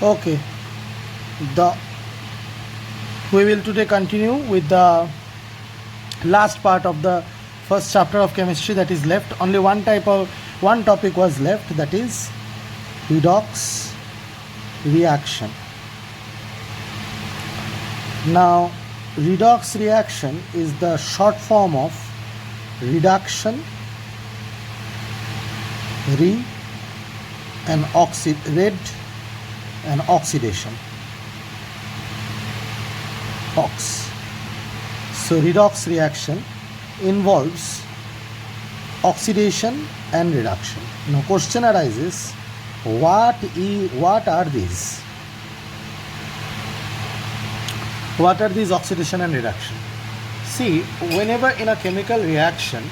Okay, the we will today continue with the last part of the first chapter of chemistry that is left. Only one topic was left, that is redox reaction. Now, redox reaction is the short form of reduction, re and red and oxidation, ox. So redox reaction involves oxidation and reduction. Now question arises, what are these? What are these oxidation and reduction? See, whenever in a chemical reaction,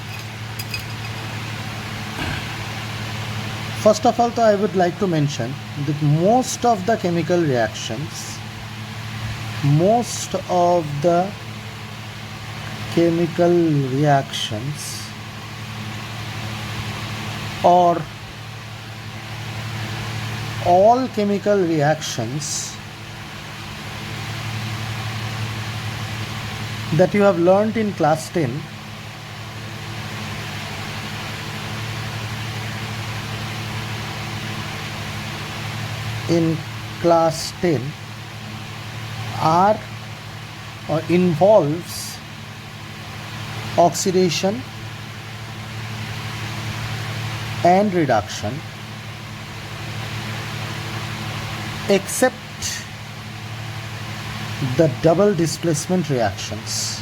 first of all, I would like to mention that most of the chemical reactions or all chemical reactions that you have learnt in class 10 are or involves oxidation and reduction, except the double displacement reactions.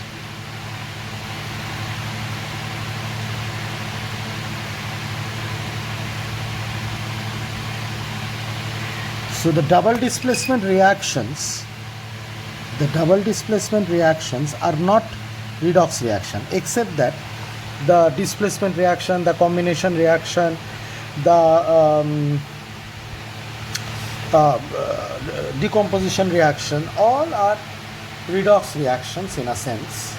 So the double displacement reactions are not redox reaction, except that the displacement reaction, the combination reaction, the decomposition reaction, all are redox reactions in a sense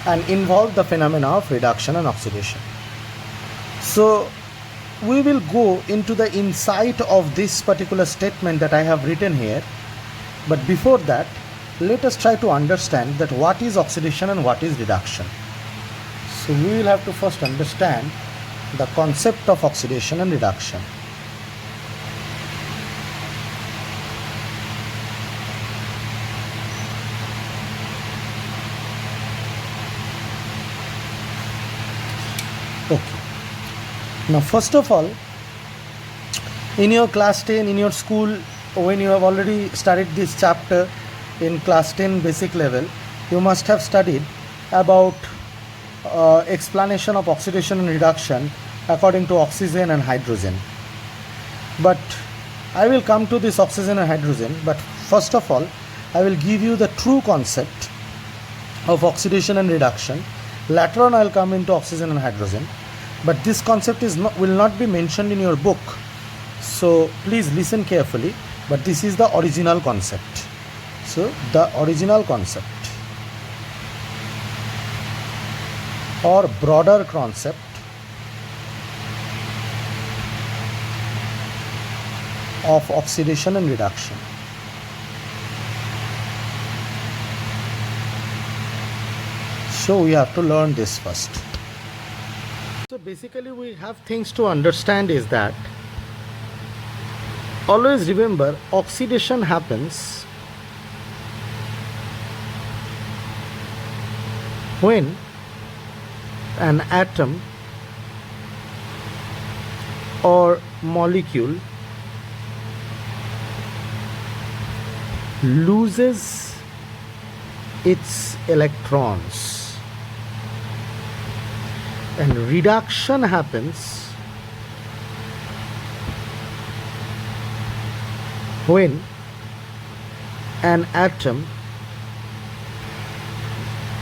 and involve the phenomena of reduction and oxidation. So we will go into the insight of this particular statement that I have written here, but before that, let us try to understand that what is oxidation and what is reduction. So we will have to first understand the concept of oxidation and reduction. Okay. Now first of all, in your class 10, in your school, when you have already studied this chapter in class 10 basic level, you must have studied about explanation of oxidation and reduction according to oxygen and hydrogen. But I will come to this oxygen and hydrogen, but first of all I will give you the true concept of oxidation and reduction. Later on I will come into oxygen and hydrogen, but this concept will not be mentioned in your book, so please listen carefully. But this is the original concept. So the original concept or broader concept of oxidation and reduction. So we have to learn this first. So basically we have things to understand is that always remember, oxidation happens when an atom or molecule loses its electrons, and reduction happens when an atom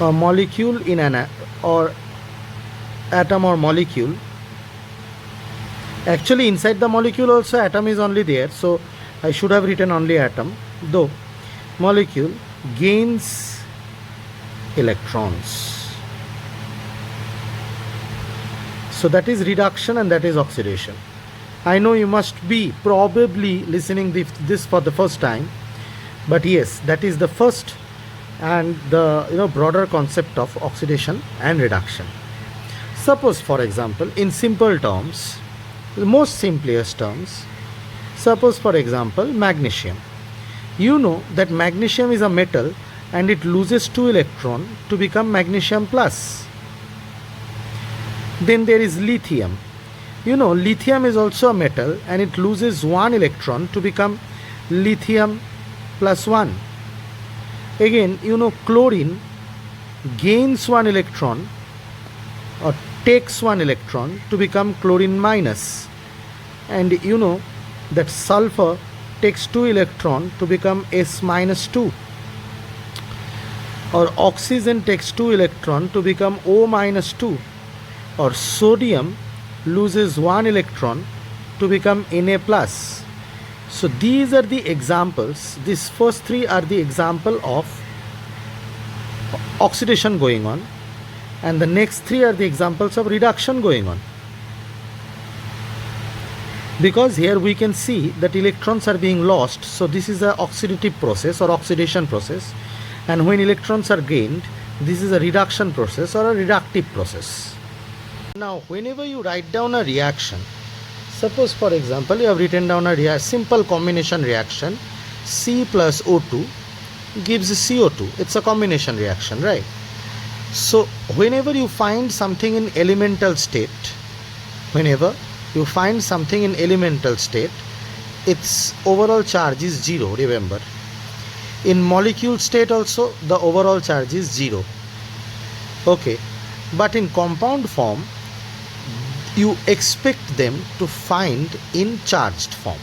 or molecule actually inside the molecule also atom is only there, so I should have written only atom, though molecule gains electrons. So that is reduction and that is oxidation. I know you must be probably listening this for the first time, but yes, that is the first and the broader concept of oxidation and reduction. Suppose, for example, in simple terms, the most simplest terms, suppose for example magnesium. You know that magnesium is a metal and it loses 2 electrons to become magnesium plus. Then there is lithium. You know lithium is also a metal and it loses 1 electron to become lithium plus 1. Again, you know chlorine gains 1 electron or takes 1 electron to become chlorine minus, and you know that sulfur takes 2 electron to become S minus 2, or oxygen takes 2 electron to become O minus 2, or sodium loses 1 electron to become Na plus. So these are the examples. These first three are the example of oxidation going on, and the next three are the examples of reduction going on. Because here we can see that electrons are being lost, so this is an oxidative process or oxidation process, and when electrons are gained, this is a reduction process or a reductive process. Now whenever you write down a reaction, suppose for example you have written down a simple combination reaction, C plus O2 gives CO2. It's a combination reaction, right? So whenever you find something in elemental state, its overall charge is 0, remember. In molecule state also the overall charge is 0. Okay, but in compound form you expect them to find in charged form.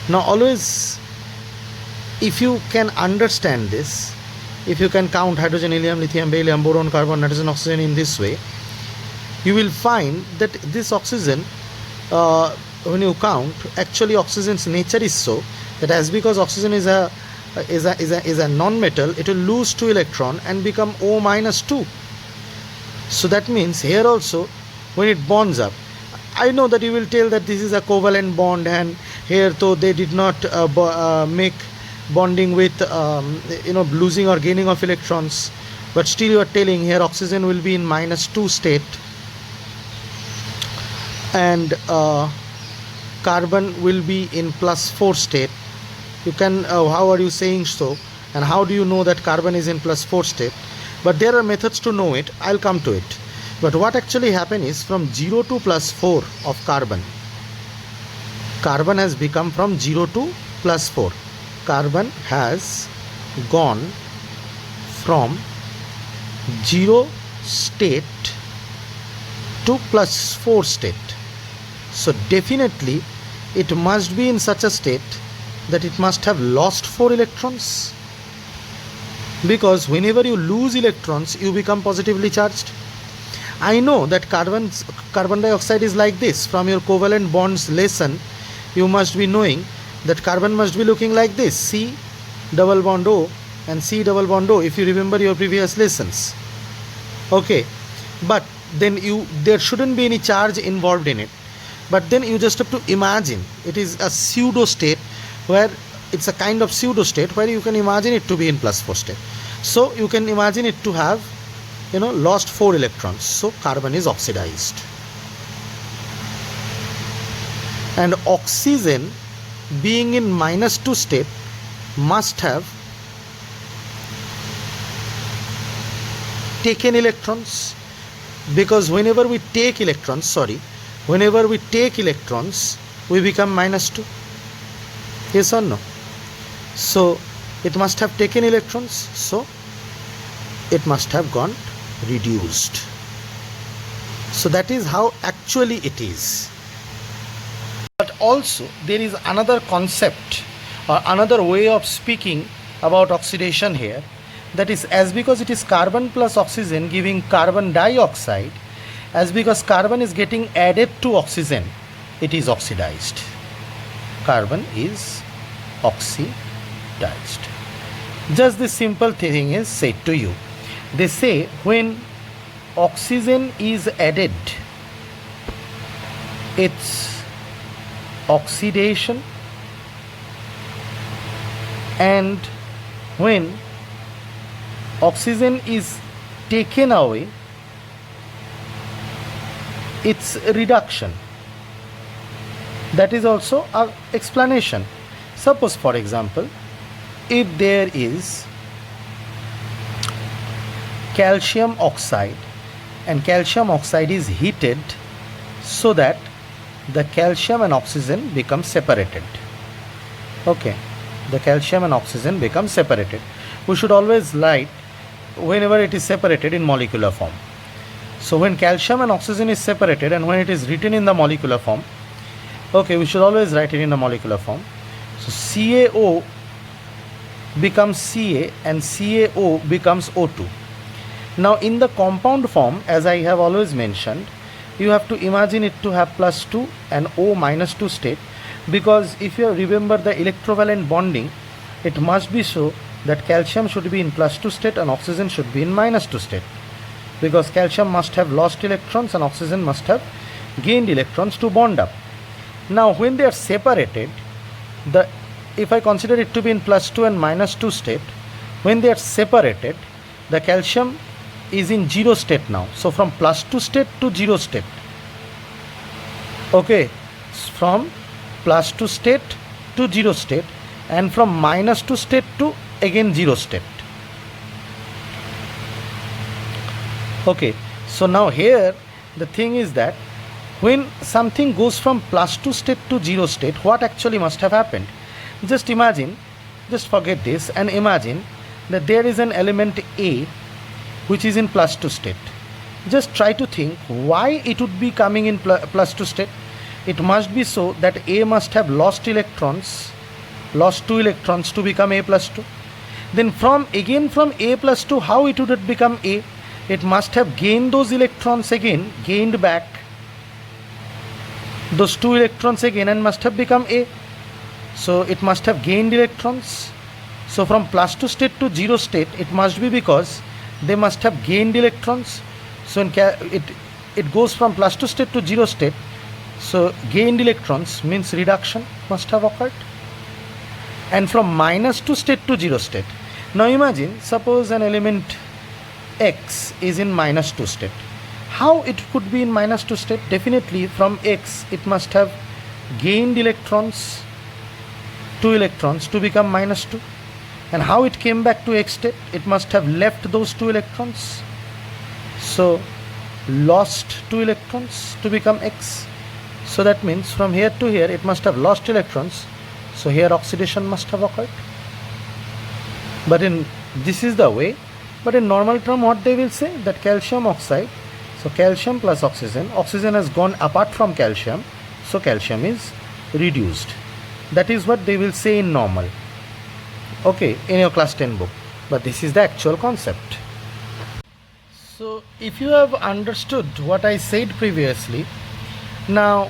Now always, if you can understand this, if you can count hydrogen, helium, lithium, beryllium, boron, carbon, nitrogen, oxygen in this way, you will find that this oxygen, when you count, actually oxygen's nature is so that as because oxygen is a non-metal, it will lose 2 electron and become O minus 2. So that means here also when it bonds up, I know that you will tell that this is a covalent bond, and here though they did not make bonding with losing or gaining of electrons, but still you are telling here oxygen will be in minus 2 state and carbon will be in plus 4 state. You can how are you saying so, and how do you know that carbon is in plus 4 state? But there are methods to know it. I'll come to it. But what actually happened is from 0 to plus 4 of carbon has become from 0 to plus 4. Carbon has gone from 0 state to plus 4 state. So definitely it must be in such a state that it must have lost 4 electrons, because whenever you lose electrons you become positively charged. I know that carbon dioxide is like this. From your covalent bonds lesson you must be knowing that carbon must be looking like this, C double bond O and C double bond O, if you remember your previous lessons. Okay, but then there shouldn't be any charge involved in it, but then you just have to imagine it is a pseudo state, where it's a kind of pseudo state where you can imagine it to be in plus 4 state. So you can imagine it to have lost 4 electrons, so carbon is oxidized. And oxygen being in minus 2 state must have taken electrons, because whenever we take electrons we become minus 2. Yes or no? So it must have taken electrons, so it must have gone reduced. So that is how actually it is. But also there is another concept or another way of speaking about oxidation here, that is, as because it is carbon plus oxygen giving carbon dioxide, as because carbon is getting added to oxygen, it is oxidized. Carbon is oxidized. Just this simple thing is said to you. They say when oxygen is added, its oxidation, and when oxygen is taken away, it's reduction. That is also an explanation. Suppose, for example, if there is calcium oxide and calcium oxide is heated so that the calcium and oxygen become separated. Okay, the calcium and oxygen become separated. We should always write whenever it is separated in molecular form. So when calcium and oxygen is separated and when it is written in the molecular form, okay, we should always write it in the molecular form. So CaO becomes Ca and CaO becomes O2. Now in the compound form, as I have always mentioned, you have to imagine it to have +2 and O -2 state, because if you remember the electrovalent bonding, it must be so that calcium should be in +2 state and oxygen should be in -2 state, because calcium must have lost electrons and oxygen must have gained electrons to bond up. Now when they are separated, if I consider it to be in +2 and -2 state, when they are separated, the calcium is in 0 state now. So from +2 state to 0 state. Okay, from +2 state to 0 state, and from -2 state to again 0 state. Okay, so now here the thing is that when something goes from +2 state to 0 state, what actually must have happened? Just imagine, just forget this and imagine that there is an element A which is in +2 state. Just try to think why it would be coming in +2 state. It must be so that A must have lost 2 electrons to become A +2. Then from A +2, how it would have become A? It must have gained those electrons again, gained back those 2 electrons again and must have become A. So it must have gained electrons. So from +2 state to 0 state, it must be because they must have gained electrons. So it goes from +2 state to 0 state. So gained electrons means reduction must have occurred. And from -2 state to 0 state. Now imagine, suppose an element X is in -2 state. How it could be in -2 state? Definitely from X it must have gained electrons, 2 electrons to become -2. And how it came back to X state? It must have left those 2 electrons. So lost 2 electrons to become X. So that means from here to here it must have lost electrons. So here oxidation must have occurred. But this is the way. But in normal term, what they will say? That calcium oxide, so calcium plus oxygen has gone apart from calcium, so calcium is reduced. That is what they will say in normal. Okay, in your class 10 book. But this is the actual concept. So if you have understood what I said previously, now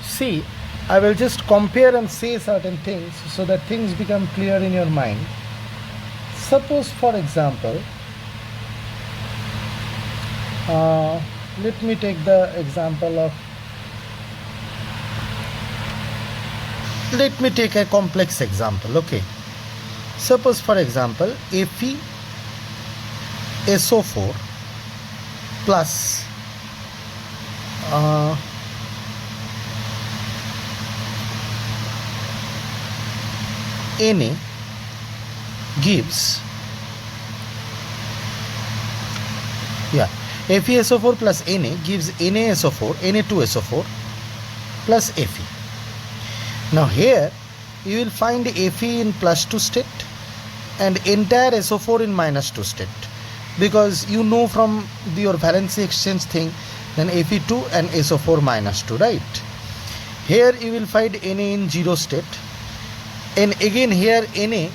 see, I will just compare and say certain things so that things become clear in your mind. Suppose, for example, let me take the example of, let me take a complex example. Okay, suppose for example FeSO4 plus Na gives, FeSO4 plus Na gives NaSO4, Na2SO4 plus Fe. Now here you will find Fe in +2 state and entire SO4 in -2 state, because you know from your valency exchange thing, then Fe2 and SO4 -2, right? Here you will find Na in 0 state, and again here Na,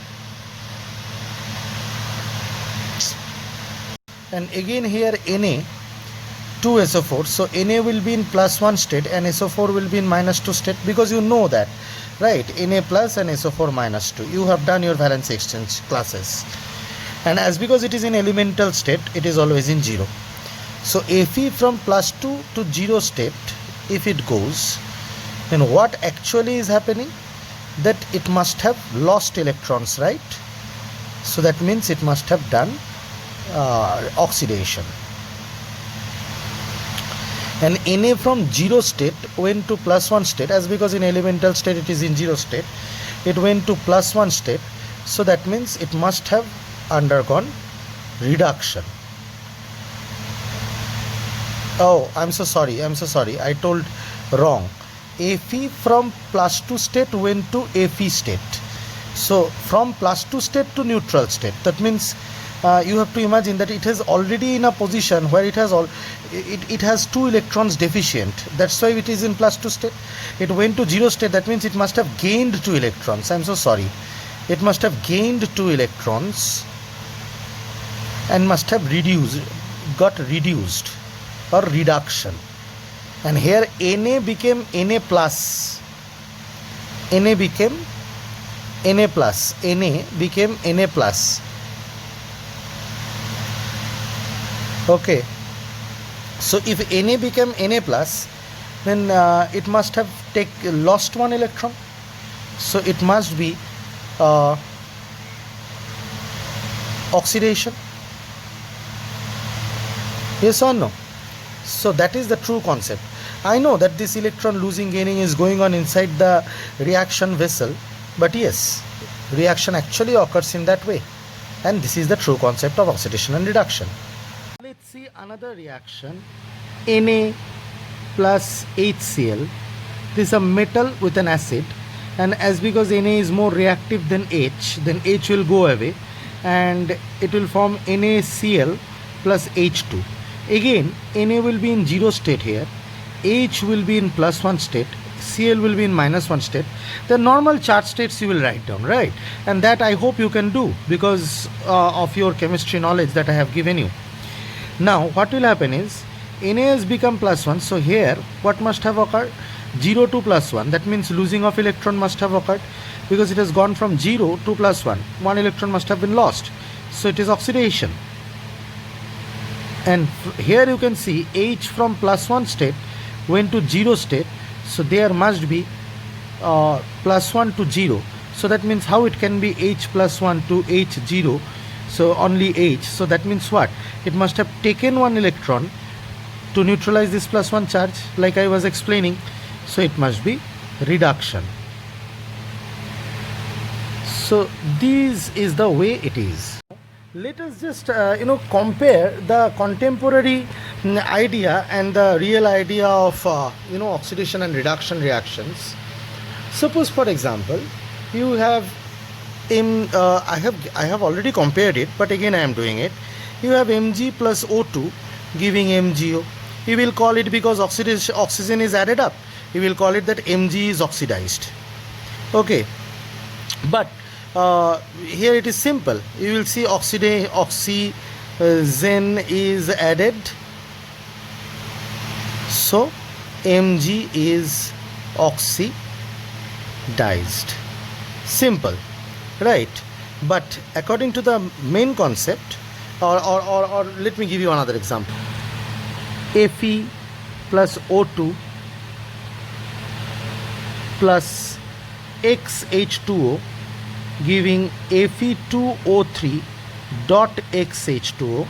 and again here Na2SO4, so Na will be in +1 state and SO4 will be in -2 state, because you know that, right? Na plus and SO4 -2, you have done your valence exchange classes. And as because it is in elemental state, it is always in 0. So Fe from +2 to 0 state, if it goes, then what actually is happening? That it must have lost electrons, right? So that means it must have done oxidation. And Na from 0 state went to +1 state, as because in elemental state it is in 0 state, it went to +1 state, so that means it must have undergone reduction. Oh, I'm so sorry, I told wrong. Fe from +2 state went to Fe state. So from +2 state to neutral state, that means you have to imagine that it is already in a position where it has 2 electrons deficient. That's why it is in +2 state. It went to 0 state, that means it must have gained 2 electrons. I'm so sorry. It must have gained 2 electrons and must have got reduced or reduction. And here Na became Na plus. Na became Na plus. Na became Na plus. Okay. So if Na became Na plus, then it must have lost 1 electron. So it must be oxidation. Yes or no? So that is the true concept. I know that this electron losing gaining is going on inside the reaction vessel, but yes, reaction actually occurs in that way, and this is the true concept of oxidation and reduction. Let's see another reaction. Na plus HCl. This is a metal with an acid, and as because Na is more reactive than H, then H will go away and it will form NaCl plus H2. Again, Na will be in 0 state here, H will be in +1 state, Cl will be in -1 state. The normal charge states you will write down, right? And that I hope you can do because of your chemistry knowledge that I have given you. Now what will happen is Na has become +1, so here what must have occurred? 0 to +1, that means losing of electron must have occurred because it has gone from 0 to +1. 1 electron must have been lost, so it is oxidation. And here you can see H from +1 state went to 0 state, so there must be +1 to 0. So that means how it can be H +1 to H0, so only H. So that means what? It must have taken 1 electron to neutralize this +1 charge, like I was explaining. So it must be reduction. So this is the way it is. Let us just compare the contemporary idea and the real idea of oxidation and reduction reactions. Suppose, for example, you have I have already compared it, but again I am doing it. You have Mg plus O2 giving MgO. You will call it, because oxygen is added up, you will call it that Mg is oxidized. Okay, but here it is simple. You will see oxygen is added, so Mg is oxidized. Simple, right? But according to the main concept, or let me give you another example. Fe plus O2 plus XH2O giving Fe2O3 dot XH2O.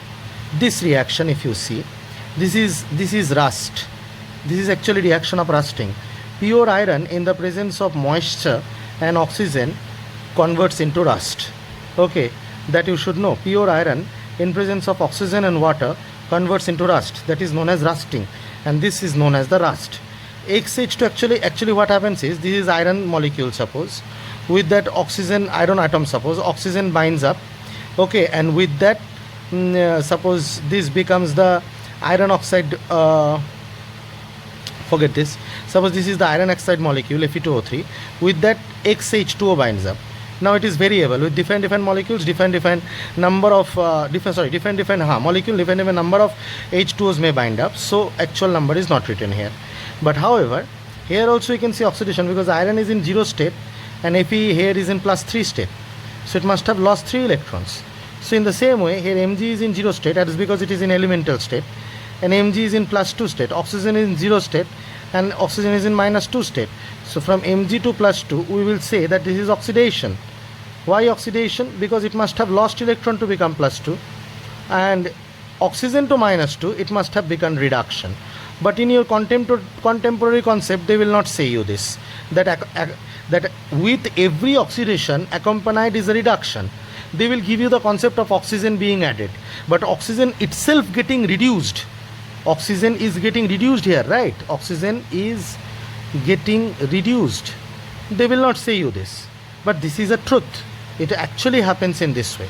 This reaction, if you see, this is rust. This is actually reaction of rusting. Pure iron in the presence of moisture and oxygen converts into rust. Okay, that you should know. Pure iron in presence of oxygen and water converts into rust. That is known as rusting, and this is known as the rust. XH2 actually what happens is, this is iron molecule, suppose, with that oxygen iron atom, suppose oxygen binds up, okay, and with that suppose this becomes the iron oxide, forget this, suppose this is the iron oxide molecule Fe2O3, with that XH2O binds up. Now it is variable with different molecules, different number of different molecule, different number of H2Os may bind up. So actual number is not written here. But however, here also you can see oxidation, because iron is in 0 state and Fe here is in +3 state. So it must have lost 3 electrons. So in the same way, here Mg is in 0 state, that is because it is in elemental state, and Mg is in +2 state. Oxygen is in 0 state and oxygen is in -2 state. So from Mg to plus 2, we will say that this is oxidation. Why oxidation? Because it must have lost electron to become plus 2, and oxygen to minus 2, it must have become reduction. But in your contemporary concept, they will not say you this, that with every oxidation accompanied is a reduction. They will give you the concept of oxygen being added, but oxygen itself getting reduced. Oxygen is getting reduced here, right? Oxygen is getting reduced. They will not say you this, but this is a truth. It actually happens in this way.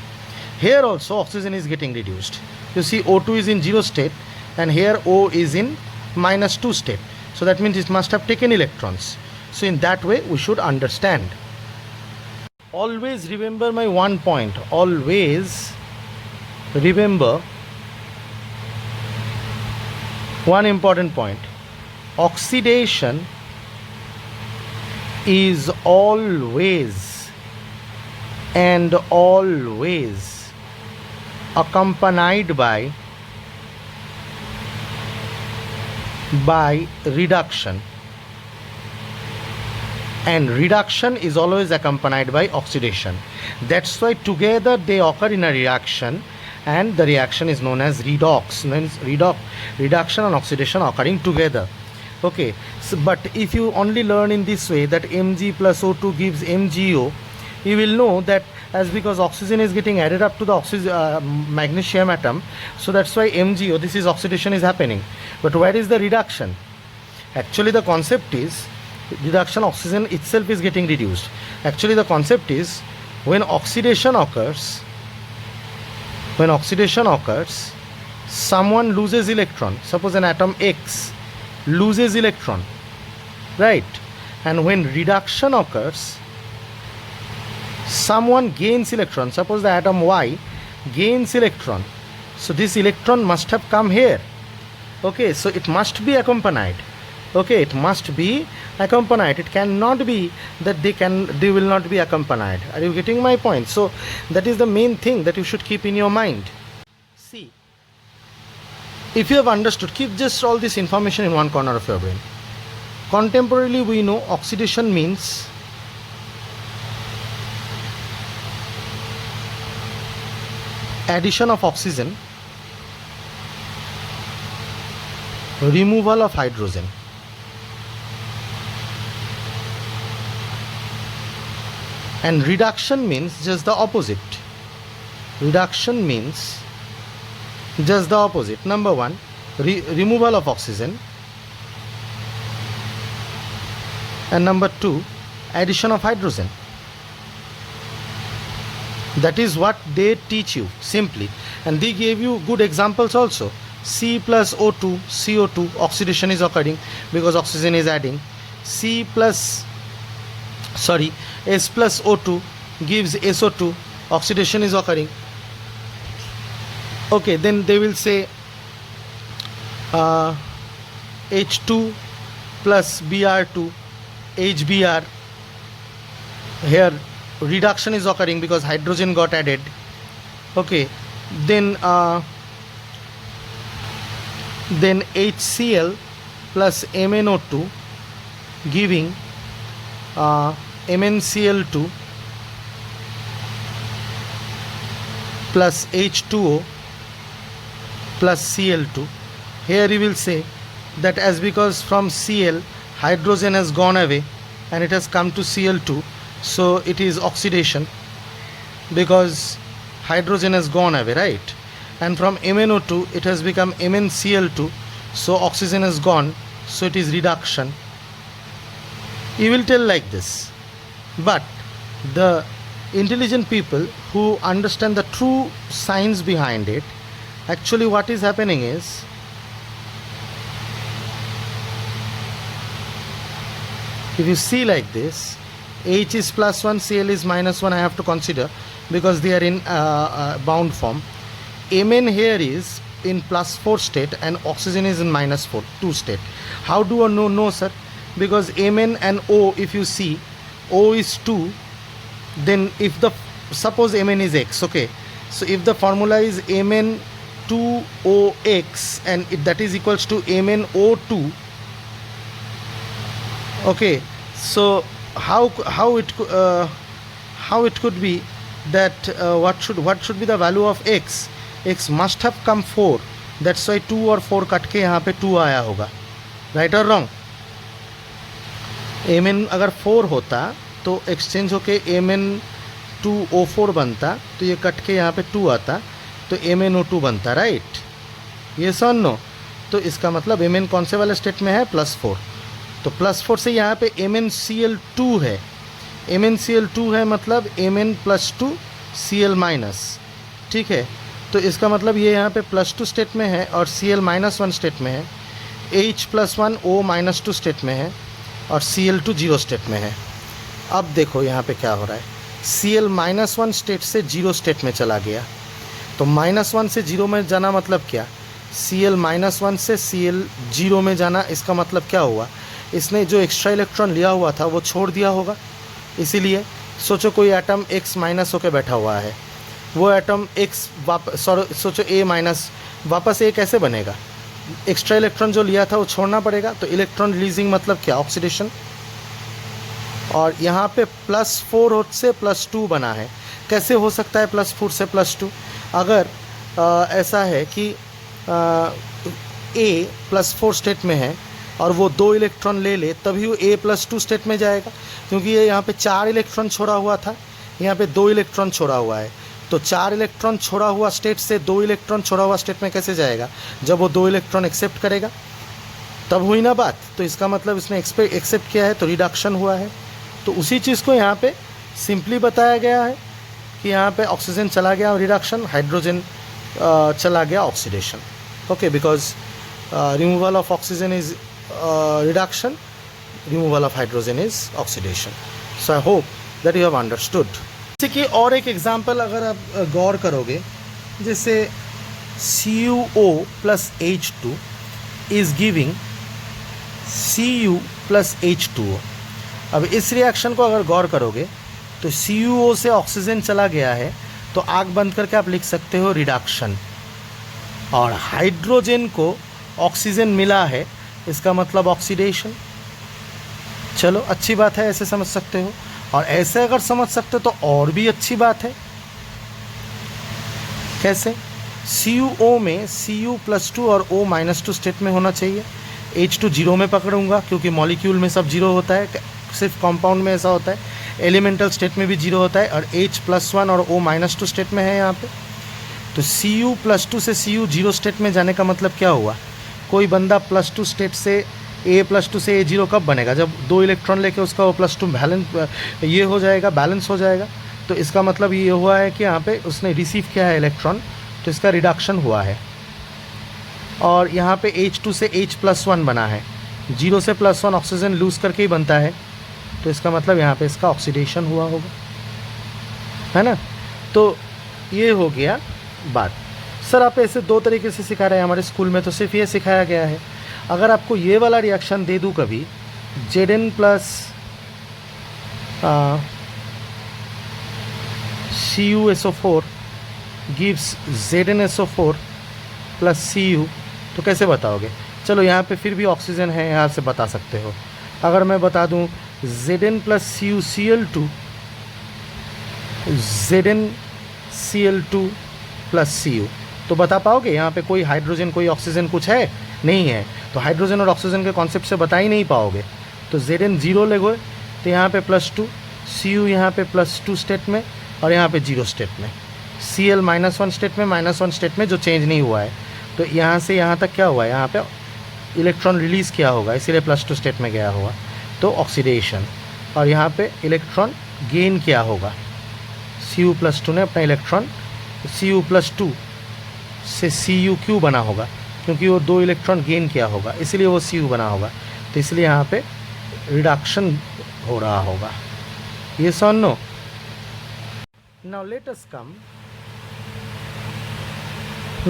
Here also oxygen is getting reduced. You see O2 is in 0 state, and here O is in minus 2 state. So that means it must have taken electrons. So in that way we should understand. Always remember my one point. Always remember one important point. Oxidation is always and always accompanied by reduction, and reduction is always accompanied by oxidation. That's why together they occur in a reaction, and the reaction is known as redox. Means reduction and oxidation occurring together. Okay, so, but if you only learn in this way that Mg plus O2 gives MgO, you will know that as because oxygen is getting added up to the magnesium atom, so that's why MgO, this is oxidation is happening. But where is the reduction? Actually the concept is reduction, oxygen itself is getting reduced. Actually the concept is when oxidation occurs, someone loses electron. Suppose an atom X loses electron, right? And when reduction occurs, someone gains electron. Suppose the atom Y gains electron. So this electron must have come here. Okay, so it must be accompanied. Okay, it must be accompanied. It cannot be that they will not be accompanied. Are you getting my point? So that is the main thing that you should keep in your mind. See, if you have understood, keep just all this information in one corner of your brain. Contemporarily we know oxidation means addition of oxygen, removal of hydrogen. And reduction means just the opposite. Reduction means just the opposite. Number one, removal of oxygen. And number two, addition of hydrogen. That is what they teach you simply. And they gave you good examples also. C plus O2, CO2, oxidation is occurring because oxygen is adding. S plus O2 gives SO2, oxidation is occurring. Okay, then they will say H2 plus Br2, HBr. Here reduction is occurring because hydrogen got added. Okay, then HCl plus MnO2 giving MnCl2 plus H2O plus Cl2. Here you will say that as because from Cl hydrogen has gone away and it has come to Cl2, so it is oxidation because hydrogen has gone away, right? And from MnO2 it has become MnCl2, so oxygen has gone, so it is reduction. You will tell like this, but the intelligent people who understand the true science behind it, actually what is happening is, if you see like this, H is plus 1, Cl is minus 1, I have to consider because they are in bound form. Mn here is in plus 4 state and oxygen is in minus 2 state. How do I know? No sir, because Mn and O, if you see, O is 2, then if the, suppose Mn is X, okay, so if the formula is Mn2OX and that is equals to MnO2, okay, So how it could be that what should be the value of x? X must have come 4, that's why 2 और 4 cut के यहाँ पे 2 आया होगा, right और wrong? M N अगर 4 होता तो एक्सचेंज होके एम एन 2O4 बनता, तो ये कट के यहाँ पे 2 आता तो MnO2 बनता, राइट? ये सन नो। तो इसका मतलब एम एन कौन से वाले स्टेट में है? +4। तो +4 से यहाँ पे MnCl2 है, MnCl2 है मतलब Mn+2 Cl-, ठीक है? तो इसका मतलब ये यहाँ पे +2 स्टेट में है और Cl-1 स्टेट में है, H+1 O-2 स्टेट में है और Cl2 0 स्टेट में है। अब देखो यहाँ पे क्या हो रहा है, Cl-1 स्टेट से 0 स्टेट में चला गया, तो -1 से 0 में जाना मतलब क्या? Cl-1 से Cl0 में जाना, इसका मतलब क्या हुआ? इसने जो एक्स्ट्रा इलेक्ट्रॉन लिया हुआ था वो छोड़ दिया होगा। इसीलिए सोचो कोई एटम X- होकर बैठा हुआ है, वो एटम X सोचो A- वापस A कैसे बनेगा? एक्स्ट्रा इलेक्ट्रॉन जो लिया था वो छोड़ना पड़ेगा, तो इलेक्ट्रॉन रिलीजिंग मतलब क्या? ऑक्सीडेशन। और यहाँ पे +4 से +2 बना है, कैसे हो सकता है +4 से +2? अगर ऐसा है कि A +4 स्टेट में है और वो 2 इलेक्ट्रॉन ले ले तभी वो A+2 स्टेट में जाएगा, क्योंकि ये यहाँ पे 4 इलेक्ट्रॉन छोड़ा हुआ था, यहाँ पे 2 इलेक्ट्रॉन छोड़ा हुआ है, तो 4 इलेक्ट्रॉन छोड़ा हुआ स्टेट से 2 इलेक्ट्रॉन छोड़ा हुआ स्टेट में कैसे जाएगा? जब वो 2 इलेक्ट्रॉन एक्सेप्ट करेगा तब हुई ना बात। तो इसका मतलब इसने एक्सेप्ट किया है तो रिडक्शन हुआ है। तो उसी चीज़ को यहाँ पे सिंपली बताया गया है कि यहाँ पे ऑक्सीजन चला गया रिडक्शन, हाइड्रोजन चला गया oxidation. Okay, because removal of oxygen is reduction, removal of hydrogen is oxidation. So I hope that you have understood. जैसे कि और एक एग्जांपल अगर आप गौर करोगे, जैसे CuO + H2 is giving Cu + H2O। अब इस रिएक्शन को अगर गौर करोगे तो CuO से ऑक्सीजन चला गया है, तो आग बंद करके आप लिख सकते हो रिडक्शन, और हाइड्रोजन को ऑक्सीजन मिला है, इसका मतलब ऑक्सीडेशन। चलो अच्छी बात है, ऐसे समझ सकते हो, और ऐसे अगर समझ सकते हो तो और भी अच्छी बात है। कैसे? CuO में Cu+2 और O-2 स्टेट में होना चाहिए, H2 0 में पकड़ूंगा क्योंकि मॉलिक्यूल में सब 0 होता है, सिर्फ कंपाउंड में ऐसा होता है, एलिमेंटल स्टेट में भी 0 होता है, और H+1 और O-2 स्टेट में है यहाँ पे। तो Cu+2 से Cu 0 स्टेट में जाने का मतलब क्या हुआ? कोई बंदा +2 स्टेट से A+2 से A0 कब बनेगा? जब 2 इलेक्ट्रॉन लेके उसका O+2 बैलेंस ये हो जाएगा, बैलेंस हो जाएगा। तो इसका मतलब ये हुआ है कि यहाँ पे उसने रिसीव किया है इलेक्ट्रॉन, तो इसका रिडक्शन हुआ है। और यहाँ पे H2 से H+1 बना है, 0 से +1 ऑक्सीजन लूज़ करके ही बनता है, तो इसका मतलब यहाँ पे इसका ऑक्सीडेशन हुआ होगा, है ना? तो ये हो गया बात। सर आप ऐसे 2 तरीके से सिखा रहे हैं, हमारे स्कूल में तो सिर्फ ये सिखाया गया है। अगर आपको ये वाला रिएक्शन दे दूँ कभी, Zn + CuSO4 gives ZnSO4 + Cu, तो कैसे बताओगे? चलो यहाँ पे फिर भी ऑक्सीजन है, यहाँ से बता सकते हो। अगर मैं बता दूँ Zn + CuCl2 ZnCl2 + Cu, तो बता पाओगे? यहाँ पे कोई हाइड्रोजन कोई ऑक्सीजन कुछ है? नहीं है, तो हाइड्रोजन और ऑक्सीजन के कॉन्सेप्ट से बता ही नहीं पाओगे। तो Zn 0 लगोगे तो यहाँ पे +2, Cu यहाँ पे +2 स्टेट में और यहाँ पे 0 स्टेट में, Cl -1 स्टेट में, -1 स्टेट में जो चेंज नहीं हुआ है। तो यहाँ से यहाँ तक क्या हुआ है? यहाँ पे इलेक्ट्रॉन रिलीज़ किया होगा, इसीलिए +2 स्टेट में गया होगा, तो ऑक्सीडेशन। और यहाँ पे इलेक्ट्रॉन गेन किया होगा, Cu+2 ने अपना इलेक्ट्रॉन, Cu+2 से Cu क्यों बना होगा? क्योंकि वो 2 इलेक्ट्रॉन गेन किया होगा, इसलिए वो Cu बना होगा, तो इसलिए यहाँ पे रिडक्शन हो रहा होगा। ये so no? Now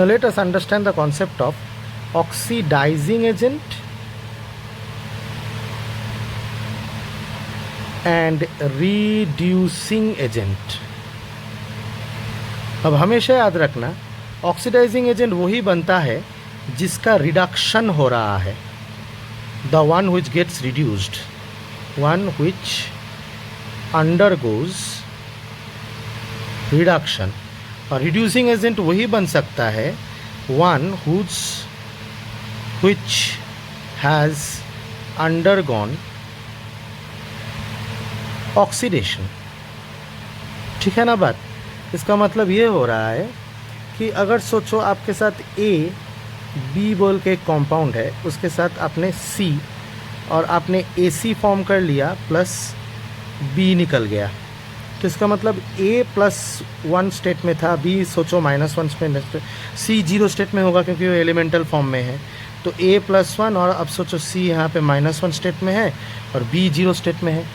let us understand the concept of oxidizing agent and reducing agent। अब हमेशा याद रखना, ऑक्सीडाइजिंग एजेंट वही बनता है जिसका रिडक्शन हो रहा है, the one which gets reduced. One which undergoes reduction, और रिड्यूसिंग एजेंट वही बन सकता है one which has undergone oxidation. ठीक है ना बात? इसका मतलब ये हो रहा है कि अगर सोचो आपके साथ ए बी बोल के एक कॉम्पाउंड है, उसके साथ आपने सी, और आपने ए सी फॉर्म कर लिया प्लस बी निकल गया, तो इसका मतलब ए +1 स्टेट में था, बी सोचो -1 स्टेट, सी 0 स्टेट में होगा क्योंकि वो एलिमेंटल फॉर्म में है। तो a +1, और अब सोचो c यहाँ पे -1 स्टेट में है और b 0 स्टेट में है।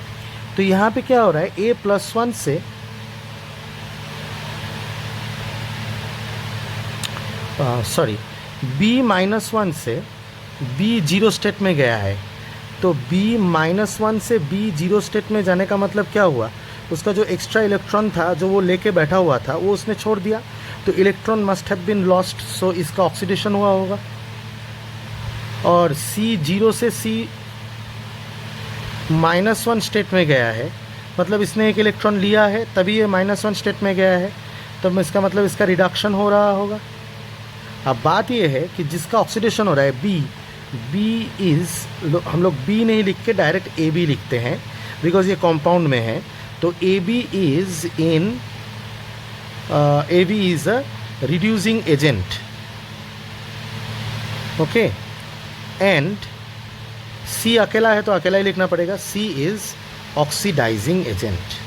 तो यहाँ पे क्या हो रहा है, a +1 से b -1 से b 0 स्टेट में गया है। तो b -1 से b 0 स्टेट में जाने का मतलब क्या हुआ, उसका जो एक्स्ट्रा इलेक्ट्रॉन था जो वो लेके बैठा हुआ था वो उसने छोड़ दिया, तो electron must have been lost, so इसका ऑक्सीडेशन हुआ होगा। और C 0 से C -1 स्टेट में गया है, मतलब इसने एक इलेक्ट्रॉन लिया है तभी ये -1 स्टेट में गया है, तब इसका मतलब इसका रिडक्शन हो रहा होगा। अब बात ये है कि जिसका ऑक्सीडेशन हो रहा है B इज़, हम लोग B नहीं लिख के डायरेक्ट AB लिखते हैं बिकॉज ये कॉम्पाउंड में है। तो AB is a reducing agent, okay, and C अकेला है तो अकेला ही लिखना पड़ेगा, C इज़ ऑक्सीडाइजिंग एजेंट।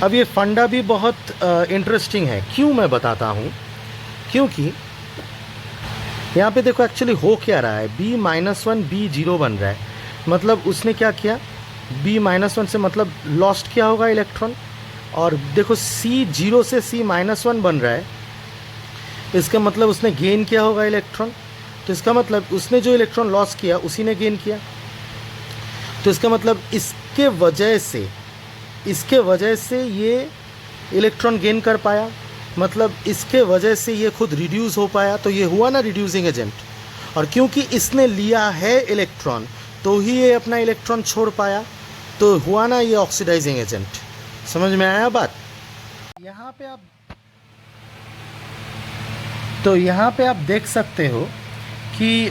अब ये फंडा भी बहुत इंटरेस्टिंग है, क्यों मैं बताता हूँ, क्योंकि यहाँ पे देखो एक्चुअली हो क्या रहा है, B -1 B 0 बन रहा है, मतलब उसने क्या किया, B -1 से मतलब लॉस्ट किया होगा इलेक्ट्रॉन, और देखो C 0 से C -1 बन रहा है, इसका मतलब उसने गेन किया होगा इलेक्ट्रॉन, तो इसका मतलब उसने जो इलेक्ट्रॉन लॉस किया उसी ने गेन किया, तो इसका मतलब इसके वजह से ये इलेक्ट्रॉन गेन कर पाया, मतलब इसके वजह से ये खुद रिड्यूस हो पाया, तो ये हुआ ना रिड्यूसिंग एजेंट। और क्योंकि इसने लिया है इलेक्ट्रॉन तो ही ये अपना इलेक्ट्रॉन छोड़ पाया, तो हुआ ना ये ऑक्सीडाइजिंग एजेंट। समझ में आया बात? यहाँ पे आप देख सकते हो कि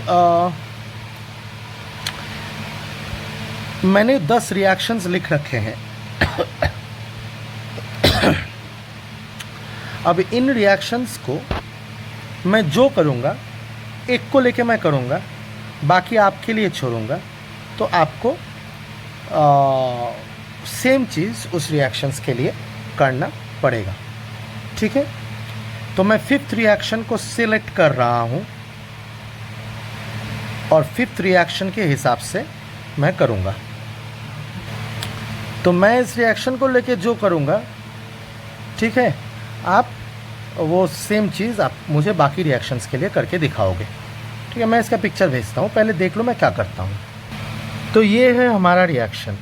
मैंने 10 रिएक्शंस लिख रखे हैं। अब इन रिएक्शंस को मैं जो करूँगा, एक को लेके मैं करूँगा, बाकी आपके लिए छोड़ूंगा, तो आपको सेम चीज़ उस रिएक्शंस के लिए करना पड़ेगा। ठीक है, तो मैं 5th रिएक्शन को सिलेक्ट कर रहा हूँ और 5th रिएक्शन के हिसाब से मैं करूँगा। तो मैं इस रिएक्शन को लेके जो करूँगा, ठीक है, आप वो सेम चीज़ आप मुझे बाकी रिएक्शंस के लिए करके दिखाओगे। ठीक है, मैं इसका पिक्चर भेजता हूँ, पहले देख लो मैं क्या करता हूँ। तो ये है हमारा reaction,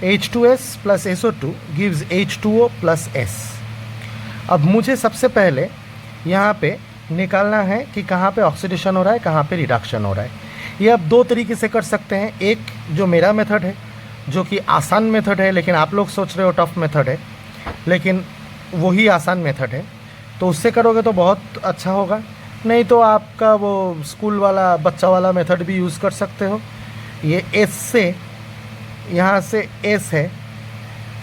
H2S + SO2 gives H2O + S। अब मुझे सबसे पहले यहाँ पे निकालना है कि कहाँ पे ऑक्सीडेशन हो रहा है, कहाँ पे रिडक्शन हो रहा है। ये आप 2 तरीके से कर सकते हैं, एक जो मेरा मेथड है जो कि आसान मेथड है, लेकिन आप लोग सोच रहे हो टफ मेथड है, लेकिन वही आसान मेथड है, तो उससे करोगे तो बहुत अच्छा होगा। नहीं तो आपका वो स्कूल वाला बच्चा वाला मेथड भी यूज़ कर सकते हो। ये S से, यहाँ से S है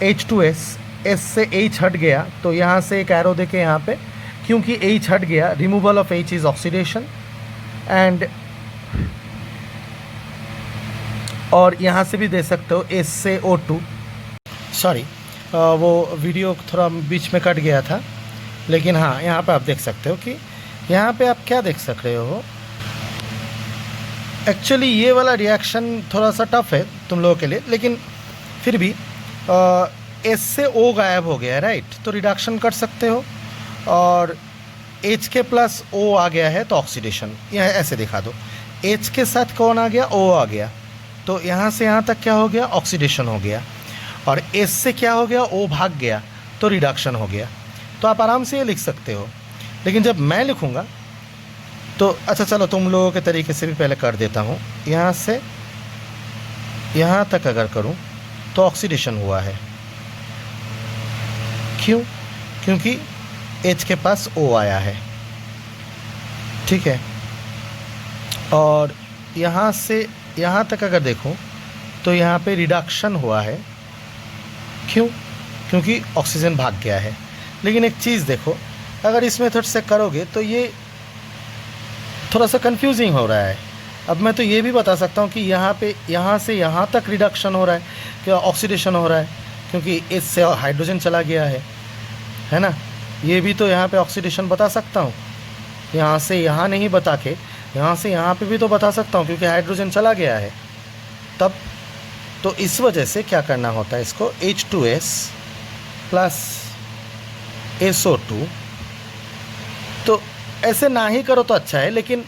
H2S, S से H हट गया, तो यहाँ से एक एरो देके यहाँ पे, क्योंकि H हट गया, removal of H is oxidation, and और यहाँ से भी दे सकते हो S से O2। सॉरी, वो वीडियो थोड़ा बीच में कट गया था, लेकिन हाँ यहाँ पे आप देख सकते हो कि यहाँ पे आप क्या देख सक रहे हो। एक्चुअली ये वाला रिएक्शन थोड़ा सा टफ है तुम लोगों के लिए, लेकिन फिर भी S से O गायब हो गया, राइट, तो रिडक्शन कर सकते हो, और H के प्लस O आ गया है तो ऑक्सीडेशन, यह ऐसे दिखा दो, H के साथ कौन आ गया, O आ गया, तो यहाँ से यहाँ तक क्या हो गया, ऑक्सीडेशन हो गया, और S से क्या हो गया, O भाग गया तो रिडक्शन हो गया। तो आप आराम से ये लिख सकते हो, लेकिन जब मैं लिखूँगा तो अच्छा चलो तुम लोगों के तरीके से भी पहले कर देता हूँ। यहाँ से यहाँ तक अगर करूँ तो ऑक्सीडेशन हुआ है। क्यों? क्योंकि H के पास O आया है, ठीक है। और यहाँ से यहाँ तक अगर देखो तो यहाँ पे रिडक्शन हुआ है। क्यों? क्योंकि ऑक्सीजन भाग गया है। लेकिन एक चीज़ देखो, अगर इस मेथड से करोगे तो ये थोड़ा सा कंफ्यूजिंग हो रहा है। अब मैं तो ये भी बता सकता हूँ कि यहाँ से यहाँ तक रिडक्शन हो रहा है, क्या ऑक्सीडेशन हो रहा है, क्योंकि इससे हाइड्रोजन चला गया है ना। ये भी तो यहाँ पे ऑक्सीडेशन बता सकता हूँ, यहाँ से यहाँ नहीं बता के यहाँ से यहाँ पे भी तो बता सकता हूँ, क्योंकि हाइड्रोजन चला गया है तब। तो इस वजह से क्या करना होता है, इसको H2S प्लस SO2। तो ऐसे ना ही करो तो अच्छा है, लेकिन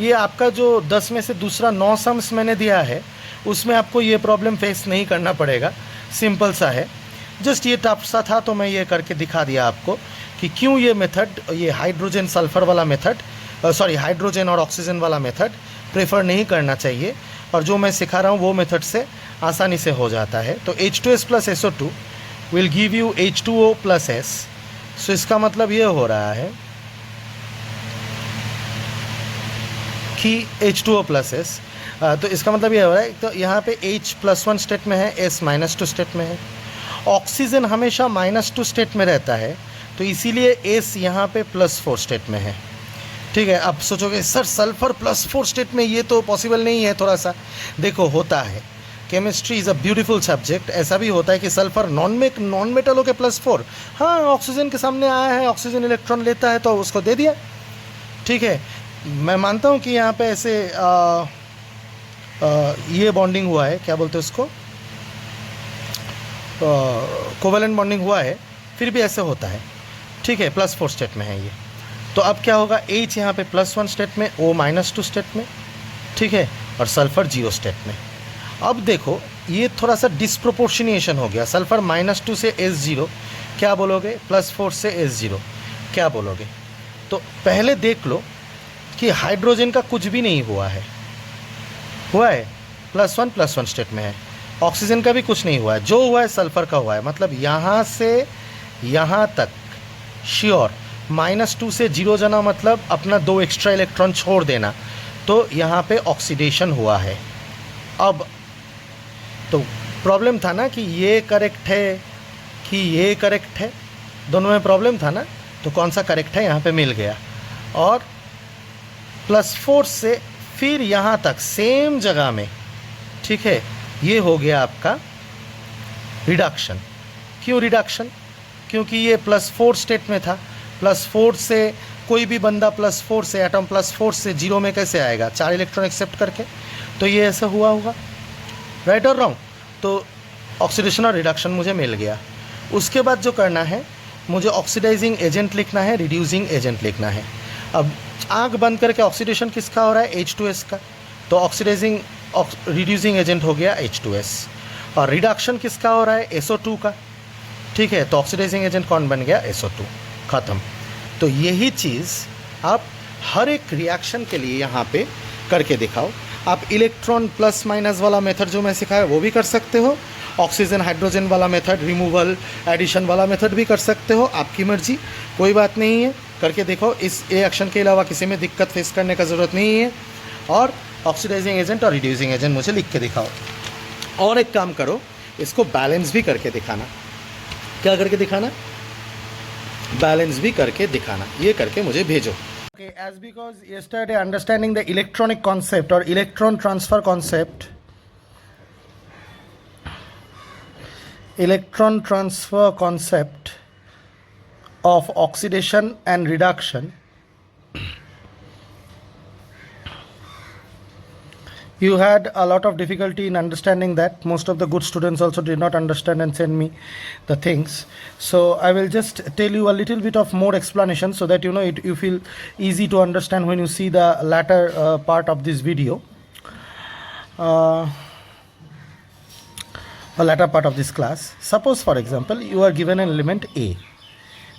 ये आपका जो 10 में से दूसरा 9 सम्स मैंने दिया है उसमें आपको ये प्रॉब्लम फेस नहीं करना पड़ेगा, सिंपल सा है। जस्ट ये टफ सा था तो मैं ये करके दिखा दिया आपको कि क्यों ये मेथड, ये हाइड्रोजन सल्फ़र वाला मेथड, हाइड्रोजन और ऑक्सीजन वाला मेथड प्रेफर नहीं करना चाहिए, और जो मैं सिखा रहा हूँ वो मेथड से आसानी से हो जाता है। तो H2S plus SO2 will give you H2O plus S। सो इसका मतलब ये हो रहा है कि H2O प्लस S, तो इसका मतलब ये हो रहा है, तो यहाँ पे H+1 स्टेट में है, S -2 स्टेट में है। ऑक्सीजन हमेशा -2 स्टेट में रहता है, तो इसीलिए S यहाँ पे +4 स्टेट में है, ठीक है। अब सोचोगे सर सल्फ़र +4 स्टेट में, ये तो पॉसिबल नहीं है। थोड़ा सा देखो, होता है, chemistry is a beautiful subject. ऐसा भी होता है कि सल्फ़र नॉन मेटल हो के +4, हाँ ऑक्सीजन के सामने आया है, ऑक्सीजन इलेक्ट्रॉन लेता है तो उसको दे दिया, ठीक है। मैं मानता हूँ कि यहाँ पे ऐसे ये बॉन्डिंग हुआ है, क्या बोलते हैं उसको, कोवेलेंट बॉन्डिंग हुआ है, फिर भी ऐसे होता है, ठीक है। +4 स्टेट में है ये। तो अब क्या होगा, H यहाँ पे +1 स्टेट में, O -2 स्टेट में, ठीक है, और सल्फ़र 0 स्टेट में। अब देखो ये थोड़ा सा डिस्प्रोपोर्शनेशन हो गया, सल्फ़र -2 से S0 क्या बोलोगे, +4 से S0 क्या बोलोगे। तो पहले देख लो कि हाइड्रोजन का कुछ भी नहीं हुआ है +1 स्टेट में है। ऑक्सीजन का भी कुछ नहीं हुआ है, जो हुआ है सल्फ़र का हुआ है। मतलब यहाँ से यहाँ तक श्योर, -2 से 0 जाना मतलब अपना 2 एक्स्ट्रा इलेक्ट्रॉन छोड़ देना, तो यहाँ पे ऑक्सीडेशन हुआ है। अब तो प्रॉब्लम था ना कि ये करेक्ट है कि ये करेक्ट है, दोनों में प्रॉब्लम था ना, तो कौन सा करेक्ट है यहाँ पे मिल गया। और +4 से फिर यहाँ तक सेम जगह में, ठीक है, ये हो गया आपका रिडक्शन। क्यों रिडक्शन? क्योंकि ये +4 स्टेट में था, +4 से कोई भी बंदा +4 से, एटम +4 से 0 में कैसे आएगा, 4 इलेक्ट्रॉन एक्सेप्ट करके, तो ये ऐसा हुआ होगा, राइट और रॉन्ग। तो ऑक्सीडेशन और रिडक्शन मुझे मिल गया। उसके बाद जो करना है, मुझे ऑक्सीडाइजिंग एजेंट लिखना है, रिड्यूसिंग एजेंट लिखना है। अब आँख बंद करके ऑक्सीडेशन किसका हो रहा है, H2S का, तो ऑक्सीडाइजिंग रिड्यूसिंग एजेंट हो गया H2S। और रिडक्शन किसका हो रहा है, SO2 का, ठीक है, तो ऑक्सीडाइजिंग एजेंट कौन बन गया, SO2, ख़त्म। तो यही चीज़ आप हर एक रिएक्शन के लिए यहाँ पे करके दिखाओ। आप इलेक्ट्रॉन प्लस माइनस वाला मेथड जो मैं सिखाया वो भी कर सकते हो, ऑक्सीजन हाइड्रोजन वाला मेथड, रिमूवल एडिशन वाला मेथड भी कर सकते हो, आपकी मर्जी, कोई बात नहीं है, करके देखो। इस रिएक्शन के अलावा किसी में दिक्कत फेस करने का ज़रूरत नहीं है। और ऑक्सीडाइजिंग एजेंट और रिड्यूसिंग एजेंट मुझे लिख के दिखाओ। और एक काम करो, इसको बैलेंस भी करके दिखाना। क्या करके दिखाना, बैलेंस भी करके दिखाना, ये करके मुझे भेजो। Okay, as because yesterday understanding the electronic concept or electron transfer concept, of oxidation and reduction, you had a lot of difficulty in understanding that. Most of the good students also did not understand and send me the things. So I will just tell you a little bit of more explanation so that you know you feel easy to understand when you see the latter part of this video, a latter part of this class. Suppose for example you are given an element A.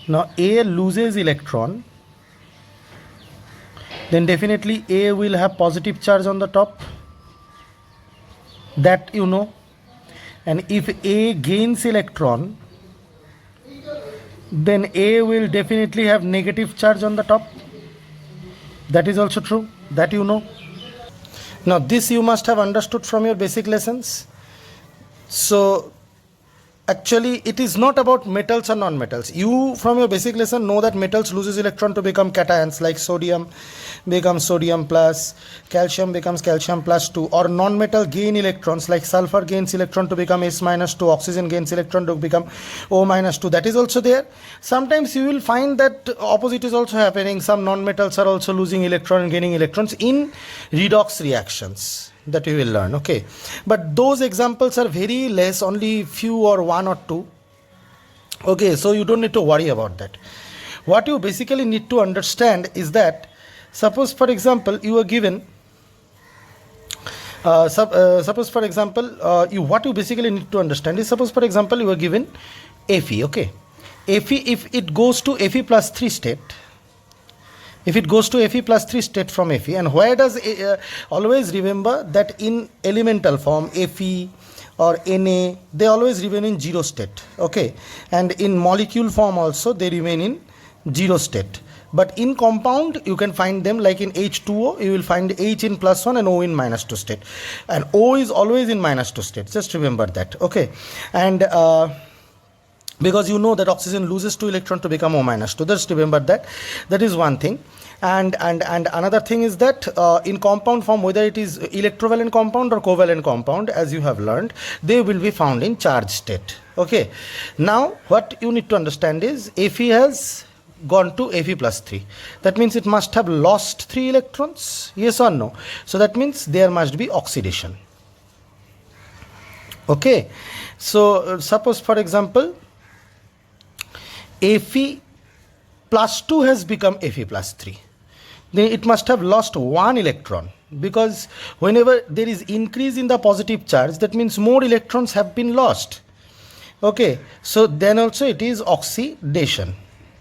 Now A loses electron, then definitely A will have positive charge on the top, that you know. And if A gains electron, then A will definitely have negative charge on the top. That is also true, that you know. Now this you must have understood from your basic lessons. So actually it is not about metals or non-metals. You from your basic lesson know that metals loses electron to become cations, like sodium becomes sodium plus, calcium becomes calcium plus 2, or non-metal gain electrons like sulfur gains electron to become S minus 2, oxygen gains electron to become O minus 2. That is also there. Sometimes you will find that opposite is also happening. Some non-metals are also losing electron and gaining electrons in redox reactions that you will learn. Okay, but those examples are very less, only few or one or two. Okay, so you don't need to worry about that. What you basically need to understand is that, suppose for example you are given suppose for example what you basically need to understand is, suppose for example you are given Fe. Okay, Fe, if it goes to Fe plus 3 state, if it goes to Fe plus 3 state from Fe, and where does always remember that in elemental form Fe or Na, they always remain in 0 state. Okay, and in molecule form also they remain in 0 state. But in compound you can find them, like in H2O you will find H in plus 1 and O in minus 2 state, and O is always in minus 2 state, just remember that. Okay, and because you know that oxygen loses 2 electron to become O minus 2, just remember that. That is one thing. And another thing is that in compound form, whether it is electrovalent compound or covalent compound, as you have learned, they will be found in charge state. Okay, now what you need to understand is Fe has gone to Fe plus 3. That means it must have lost 3 electrons, yes or no? So that means there must be oxidation. Okay, so suppose for example Fe plus 2 has become Fe plus 3, then it must have lost 1 electron, because whenever there is increase in the positive charge, that means more electrons have been lost. Okay, so then also it is oxidation.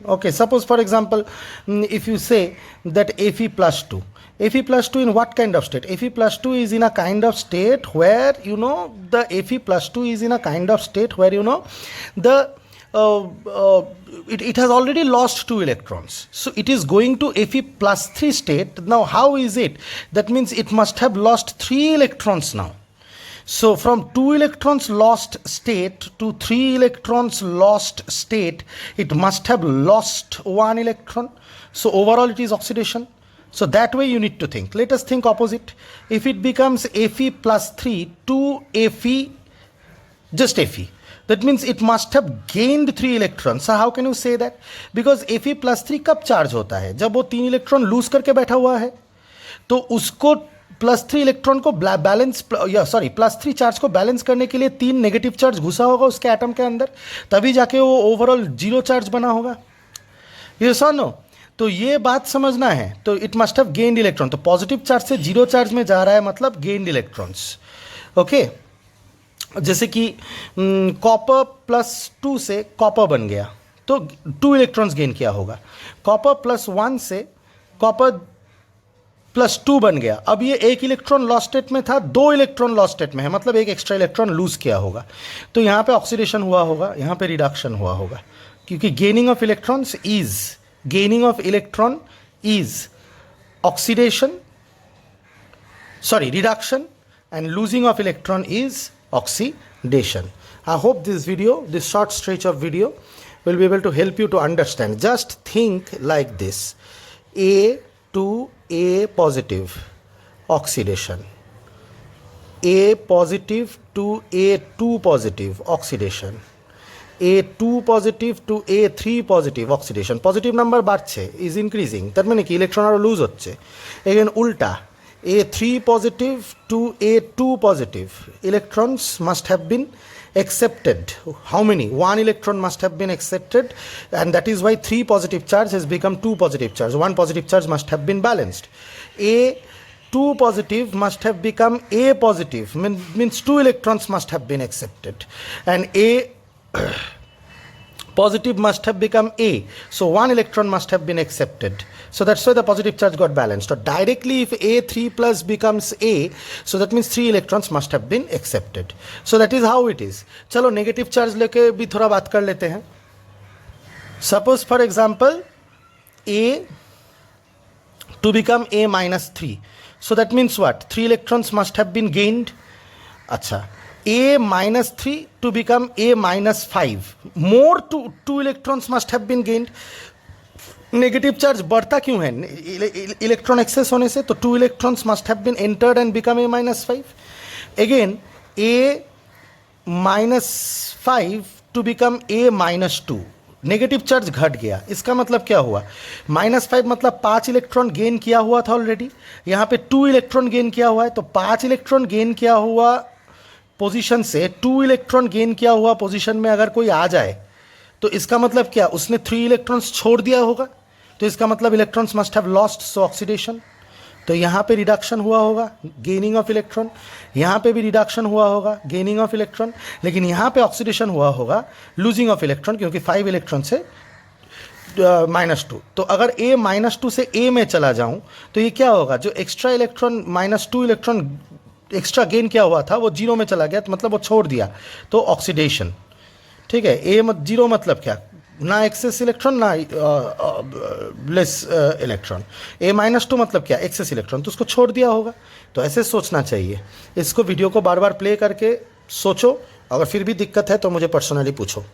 Okay, suppose for example if you say that Fe plus 2, Fe plus 2 in what kind of state? Fe plus 2 is in a kind of state where, you know, the Fe plus 2 is in a kind of state where, you know, the it has already lost 2 electrons. So it is going to Fe plus 3 state. Now how is it? That means it must have lost 3 electrons now. So from 2 electrons lost state to 3 electrons lost state, it must have lost 1 electron. So overall it is oxidation. So that way you need to think. Let us think opposite. If it becomes Fe plus 3 to Fe, just Fe, that means it must have gained 3 electrons. So how can you say that? Because Fe plus 3 कब charge होता है? जब वो 3 electron lose करके बैठा हुआ है, तो उसको प्लस 3 इलेक्ट्रॉन को बैलेंस प्लस 3 चार्ज को बैलेंस करने के लिए 3 नेगेटिव चार्ज घुसा होगा उसके एटम के अंदर, तभी जाके वो ओवरऑल 0 चार्ज बना होगा. ये नो, तो ये बात समझना है. तो it must have gained electron. तो पॉजिटिव चार्ज से 0 चार्ज में जा रहा है, मतलब गेन्ड इलेक्ट्रॉन्स. ओके, जैसे कि कॉपर प्लस 2 से कॉपर बन गया, तो 2 इलेक्ट्रॉन्स गेन किया होगा. कॉपर प्लस 1 से कॉपर प्लस 2 बन गया. अब ये 1 इलेक्ट्रॉन लॉस्ट स्टेट में था, 2 इलेक्ट्रॉन लॉस्ट स्टेट में है, मतलब 1 एक्स्ट्रा इलेक्ट्रॉन लूज किया होगा. तो यहाँ पे ऑक्सीडेशन हुआ होगा, यहाँ पे रिडक्शन हुआ होगा, क्योंकि gaining of electron is oxidation, reduction, and losing of electron is oxidation. I hope this short stretch of video will be able to help you to understand. Just think like this: A to A positive, oxidation. A positive to A2 positive, oxidation. A2 positive to A3 positive, oxidation. Positive number বাড়ছে, is increasing, তার মানে কি electron আরো loose হচ্ছে. Again উল্টা, A3 positive to A2 positive, electrons must have been accepted. How many? 1 electron must have been accepted, and that is why 3 positive charge has become 2 positive charge. 1 positive charge must have been balanced. A2 positive must have become A positive, means 2 electrons must have been accepted, and A positive must have become A. So one electron must have been accepted. So that's why the positive charge got balanced. So directly if A3 plus becomes A, so that means 3 electrons must have been accepted. So that is how it is. चलो negative charge लेके भी थोड़ा बात कर लेते हैं. Suppose for example A to become A minus 3. So that means what? 3 electrons must have been gained. अच्छा, A minus 3 to become A minus 5. More to 2 electrons must have been gained. Negative charge बढ़ता क्यों है? Electron access होने से. तो 2 electrons must have been entered and become A minus 5. Again, A minus 5 to become A minus 2. Negative charge घट गया. इसका मतलब क्या हुआ? -5 मतलब 5 इलेक्ट्रॉन गेन किया हुआ था ऑलरेडी. यहाँ पे 2 इलेक्ट्रॉन गेन किया हुआ है. तो 5 इलेक्ट्रॉन गेन किया हुआ पोजीशन से 2 इलेक्ट्रॉन गेन किया हुआ पोजीशन में अगर कोई आ जाए तो इसका मतलब क्या? उसने 3 इलेक्ट्रॉन्स छोड़ दिया होगा. तो इसका मतलब electrons must have lost, so oxidation. तो यहाँ पे रिडक्शन हुआ होगा, गेनिंग ऑफ इलेक्ट्रॉन. यहाँ पे भी रिडक्शन हुआ होगा, गेनिंग ऑफ इलेक्ट्रॉन. लेकिन यहाँ पे ऑक्सीडेशन हुआ होगा, लूजिंग ऑफ इलेक्ट्रॉन, क्योंकि 5 इलेक्ट्रॉन से -2. तो अगर A -2 से A में चला जाऊँ तो ये क्या होगा? जो extra electron -2 electron extra gain किया हुआ था वो 0 में चला गया. तो मतलब वो छोड़ दिया. तो ऑक्सीडेशन. ठीक है. जीरो मतलब क्या? ना एक्सेस इलेक्ट्रॉन ना लेस इलेक्ट्रॉन. A -2 मतलब क्या? Excess electron. तो उसको छोड़ दिया होगा. तो ऐसे सोचना चाहिए. इसको वीडियो को बार बार प्ले करके सोचो. अगर फिर भी दिक्कत है तो मुझे पर्सनली पूछो.